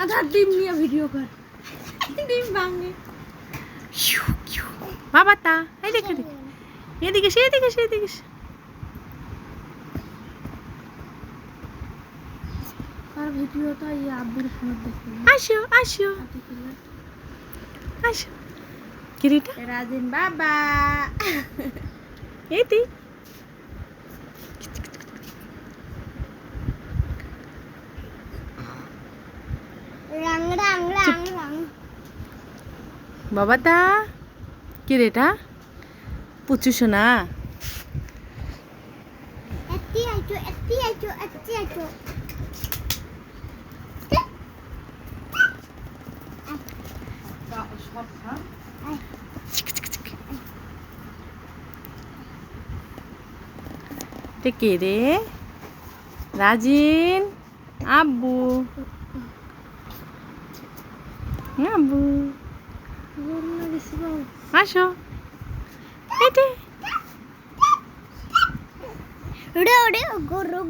আধার ডিম নিয়ে ভিডিও কর, ডিম ভাঙে। বাবা তা এই দেখে দেখে এদিকে সে এদিকে সে এদিকে আর ভিডিওটা এই আব্বুর ফোনে দেখি। আসো আসো আসো কিরিটা রাজিন বাবা এদি রং রং রং রং। বাবা তা কিরেটা পুচু সোনা এত্তি আইছো এত্তি আইছো এত্তি আইছো। কে রে রাজিন আব্বু আব্বু আসো এটি ওরে ওরে গরু।